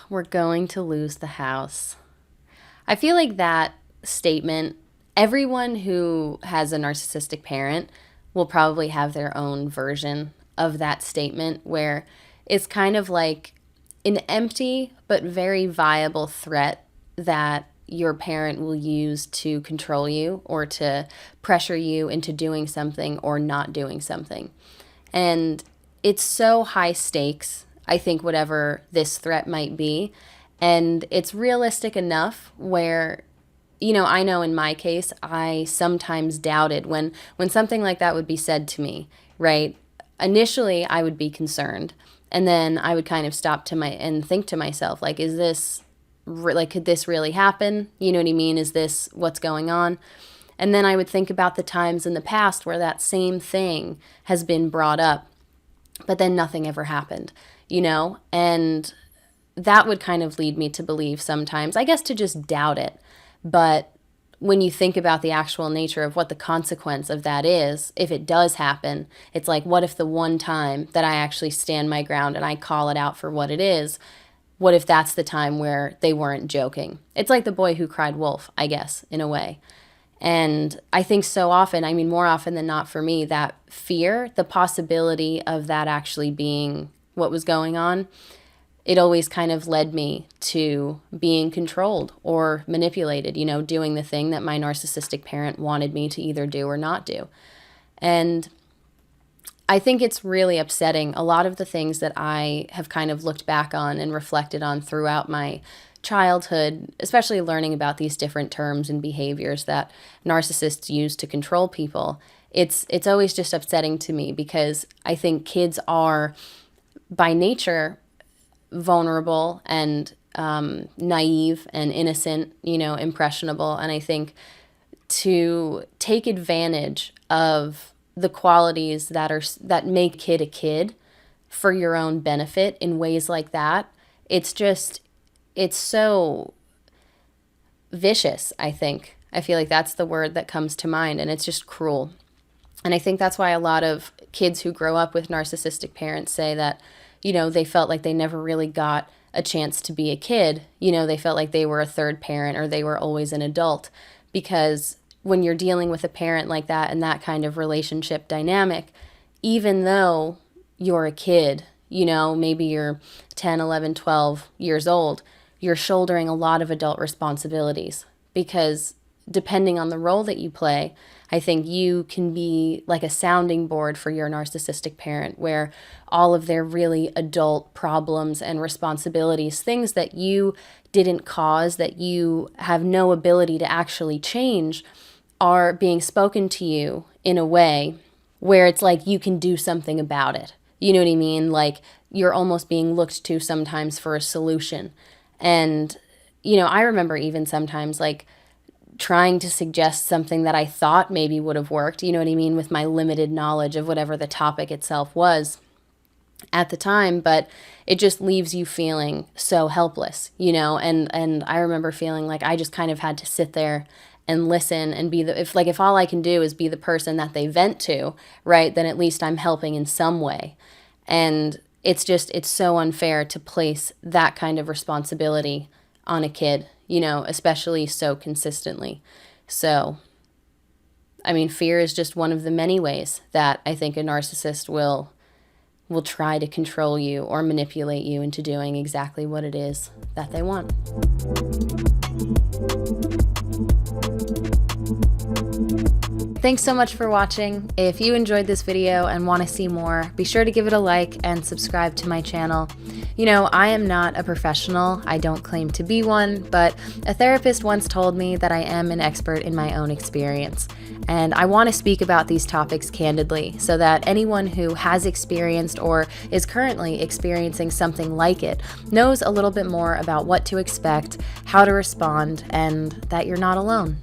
we're going to lose the house. I feel like that statement, everyone who has a narcissistic parent will probably have their own version of that statement, where it's kind of like an empty but very viable threat that your parent will use to control you or to pressure you into doing something or not doing something. And it's so high stakes, I think, whatever this threat might be. And it's realistic enough where, I know in my case, I sometimes doubted when something like that would be said to me, right? Initially, I would be concerned. And then I would kind of stop and think to myself, like, is this, could this really happen? You know what I mean? Is this what's going on? And then I would think about the times in the past where that same thing has been brought up, but then nothing ever happened, And that would kind of lead me to believe sometimes, I guess, to just doubt it. But when you think about the actual nature of what the consequence of that is, if it does happen, it's like, what if the one time that I actually stand my ground and I call it out for what it is, what if that's the time where they weren't joking? It's like the boy who cried wolf, I guess, in a way. And I think so often, more often than not for me, that fear, the possibility of that actually being what was going on, it always kind of led me to being controlled or manipulated, doing the thing that my narcissistic parent wanted me to either do or not do. And I think it's really upsetting. A lot of the things that I have kind of looked back on and reflected on throughout my childhood, especially learning about these different terms and behaviors that narcissists use to control people, it's always just upsetting to me, because I think kids are by nature vulnerable and naive and innocent, impressionable. And I think to take advantage of the qualities that make a kid for your own benefit in ways like that, it's so vicious, I think. I feel like that's the word that comes to mind, and it's just cruel. And I think that's why a lot of kids who grow up with narcissistic parents say that, they felt like they never really got a chance to be a kid. They felt like they were a third parent or they were always an adult, because when you're dealing with a parent like that and that kind of relationship dynamic, even though you're a kid, maybe you're 10, 11, 12 years old, you're shouldering a lot of adult responsibilities, because depending on the role that you play, I think you can be like a sounding board for your narcissistic parent, where all of their really adult problems and responsibilities, things that you didn't cause, that you have no ability to actually change, are being spoken to you in a way where it's like you can do something about it. You know what I mean? Like, you're almost being looked to sometimes for a solution. And, I remember even sometimes like trying to suggest something that I thought maybe would have worked, you know what I mean, with my limited knowledge of whatever the topic itself was at the time, but it just leaves you feeling so helpless, and I remember feeling like I just kind of had to sit there and listen and be if all I can do is be the person that they vent to, right, then at least I'm helping in some way. And it's so unfair to place that kind of responsibility on a kid, especially so consistently. So, fear is just one of the many ways that I think a narcissist will try to control you or manipulate you into doing exactly what it is that they want. Thanks so much for watching. If you enjoyed this video and want to see more, be sure to give it a like and subscribe to my channel. I am not a professional. I don't claim to be one, but a therapist once told me that I am an expert in my own experience. And I want to speak about these topics candidly so that anyone who has experienced or is currently experiencing something like it knows a little bit more about what to expect, how to respond, and that you're not alone.